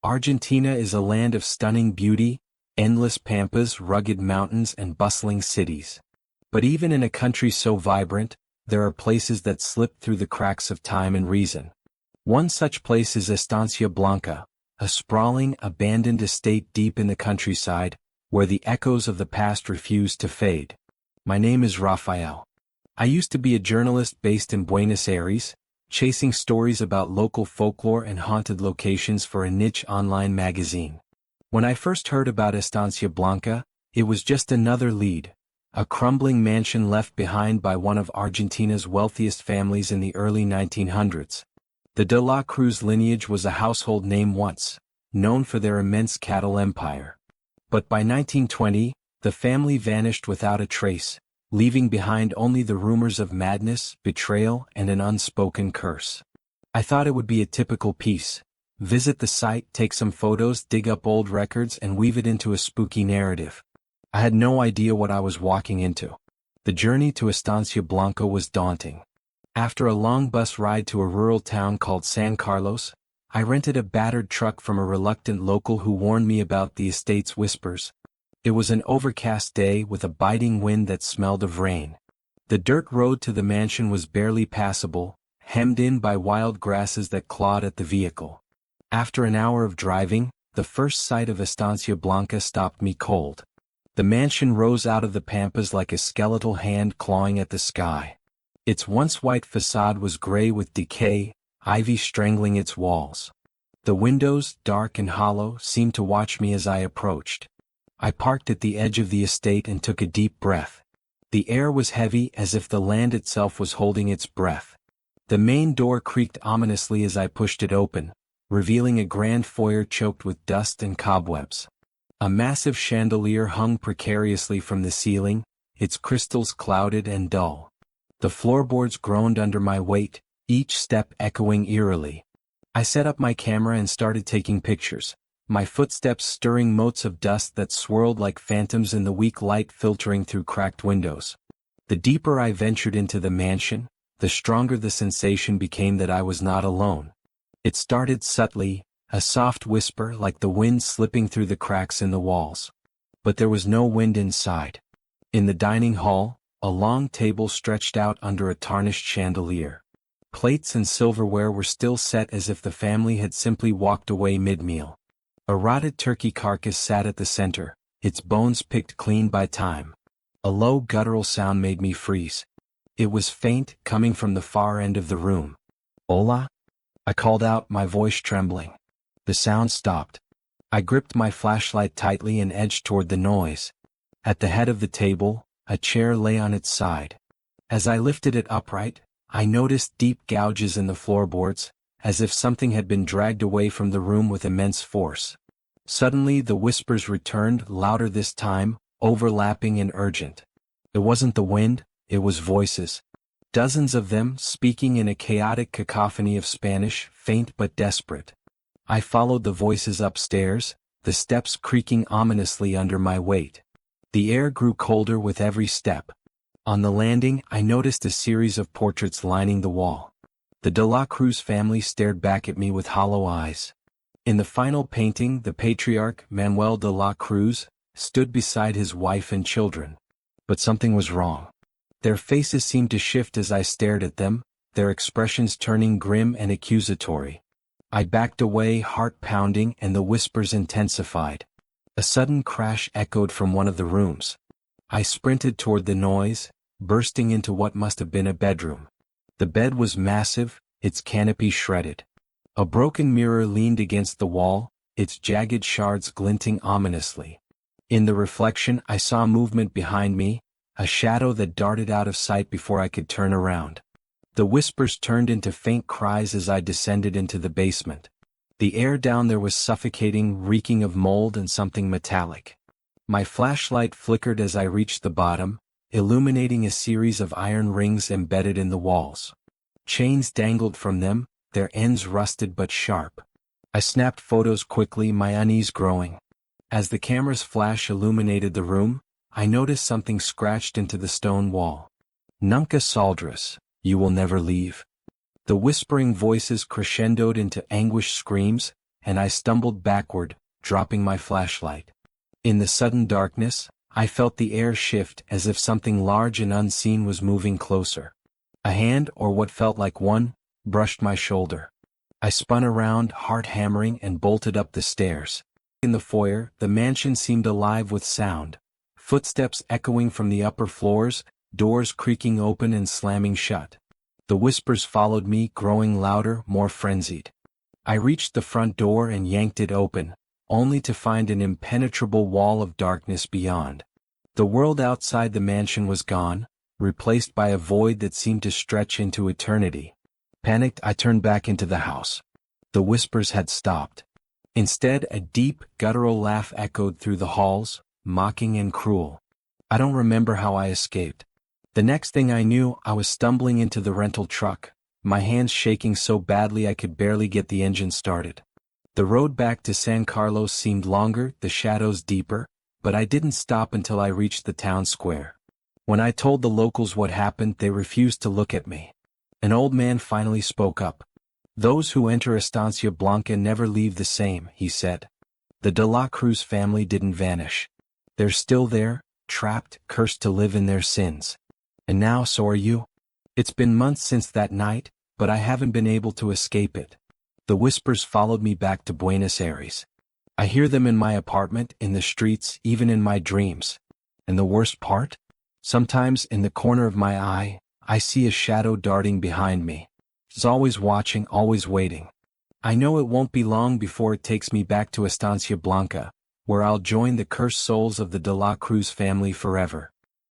Argentina is a land of stunning beauty, endless pampas, rugged mountains, and bustling cities. But even in a country so vibrant, there are places that slip through the cracks of time and reason. One such place is Estancia Blanca, a sprawling, abandoned estate deep in the countryside, where the echoes of the past refuse to fade. My name is Rafael. I used to be a journalist based in Buenos Aires, chasing stories about local folklore and haunted locations for a niche online magazine. When I first heard about Estancia Blanca, it was just another lead, a crumbling mansion left behind by one of Argentina's wealthiest families in the early 1900s. The De la Cruz lineage was a household name once, known for their immense cattle empire. But by 1920, the family vanished without a trace, leaving behind only the rumors of madness, betrayal, and an unspoken curse. I thought it would be a typical piece. Visit the site, take some photos, dig up old records, and weave it into a spooky narrative. I had no idea what I was walking into. The journey to Estancia Blanca was daunting. After a long bus ride to a rural town called San Carlos, I rented a battered truck from a reluctant local who warned me about the estate's whispers. It was an overcast day with a biting wind that smelled of rain. The dirt road to the mansion was barely passable, hemmed in by wild grasses that clawed at the vehicle. After an hour of driving, the first sight of Estancia Blanca stopped me cold. The mansion rose out of the pampas like a skeletal hand clawing at the sky. Its once white facade was gray with decay, ivy strangling its walls. The windows, dark and hollow, seemed to watch me as I approached. I parked at the edge of the estate and took a deep breath. The air was heavy as if the land itself was holding its breath. The main door creaked ominously as I pushed it open, revealing a grand foyer choked with dust and cobwebs. A massive chandelier hung precariously from the ceiling, its crystals clouded and dull. The floorboards groaned under my weight, each step echoing eerily. I set up my camera and started taking pictures, my footsteps stirring motes of dust that swirled like phantoms in the weak light filtering through cracked windows. The deeper I ventured into the mansion, the stronger the sensation became that I was not alone. It started subtly, a soft whisper like the wind slipping through the cracks in the walls. But there was no wind inside. In the dining hall, a long table stretched out under a tarnished chandelier. Plates and silverware were still set as if the family had simply walked away mid-meal. A rotted turkey carcass sat at the center, its bones picked clean by time. A low guttural sound made me freeze. It was faint, coming from the far end of the room. "Hola?" I called out, my voice trembling. The sound stopped. I gripped my flashlight tightly and edged toward the noise. At the head of the table, a chair lay on its side. As I lifted it upright, I noticed deep gouges in the floorboards, as if something had been dragged away from the room with immense force. Suddenly the whispers returned, louder this time, overlapping and urgent. It wasn't the wind, it was voices. Dozens of them, speaking in a chaotic cacophony of Spanish, faint but desperate. I followed the voices upstairs, the steps creaking ominously under my weight. The air grew colder with every step. On the landing, I noticed a series of portraits lining the wall. The De la Cruz family stared back at me with hollow eyes. In the final painting, the patriarch, Manuel de la Cruz, stood beside his wife and children. But something was wrong. Their faces seemed to shift as I stared at them, their expressions turning grim and accusatory. I backed away, heart pounding, and the whispers intensified. A sudden crash echoed from one of the rooms. I sprinted toward the noise, bursting into what must have been a bedroom. The bed was massive, its canopy shredded. A broken mirror leaned against the wall, its jagged shards glinting ominously. In the reflection, I saw movement behind me, a shadow that darted out of sight before I could turn around. The whispers turned into faint cries as I descended into the basement. The air down there was suffocating, reeking of mold and something metallic. My flashlight flickered as I reached the bottom, illuminating a series of iron rings embedded in the walls. Chains dangled from them, their ends rusted but sharp. I snapped photos quickly, my unease growing. As the camera's flash illuminated the room, I noticed something scratched into the stone wall. "Nunca saldrás, you will never leave." The whispering voices crescendoed into anguished screams, and I stumbled backward, dropping my flashlight. In the sudden darkness, I felt the air shift as if something large and unseen was moving closer. A hand, or what felt like one, brushed my shoulder. I spun around, heart hammering, and bolted up the stairs. In the foyer, the mansion seemed alive with sound. Footsteps echoing from the upper floors, doors creaking open and slamming shut. The whispers followed me, growing louder, more frenzied. I reached the front door and yanked it open, only to find an impenetrable wall of darkness beyond. The world outside the mansion was gone, replaced by a void that seemed to stretch into eternity. Panicked, I turned back into the house. The whispers had stopped. Instead, a deep, guttural laugh echoed through the halls, mocking and cruel. I don't remember how I escaped. The next thing I knew, I was stumbling into the rental truck, my hands shaking so badly I could barely get the engine started. The road back to San Carlos seemed longer, the shadows deeper, but I didn't stop until I reached the town square. When I told the locals what happened, they refused to look at me. An old man finally spoke up. "Those who enter Estancia Blanca never leave the same," he said. "The De La Cruz family didn't vanish. They're still there, trapped, cursed to live in their sins. And now so are you. It's been months since that night, but I haven't been able to escape it." The whispers followed me back to Buenos Aires. I hear them in my apartment, in the streets, even in my dreams. And the worst part? Sometimes, in the corner of my eye, I see a shadow darting behind me. It's always watching, always waiting. I know it won't be long before it takes me back to Estancia Blanca, where I'll join the cursed souls of the De La Cruz family forever.